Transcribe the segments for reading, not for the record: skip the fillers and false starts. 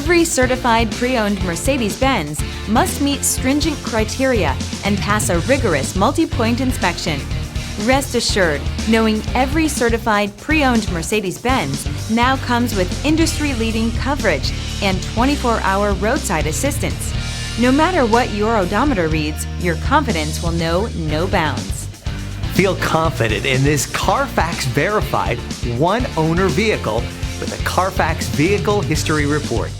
Every certified pre-owned Mercedes-Benz must meet stringent criteria and pass a rigorous multi-point inspection. Rest assured, knowing every certified pre-owned Mercedes-Benz now comes with industry-leading coverage and 24-hour roadside assistance. No matter what your odometer reads, your confidence will know no bounds. Feel confident in this Carfax-verified one-owner vehicle with a Carfax Vehicle History Report.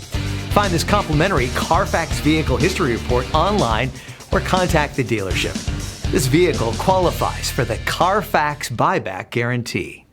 Find this complimentary Carfax Vehicle History Report online or contact the dealership. This vehicle qualifies for the Carfax Buyback Guarantee.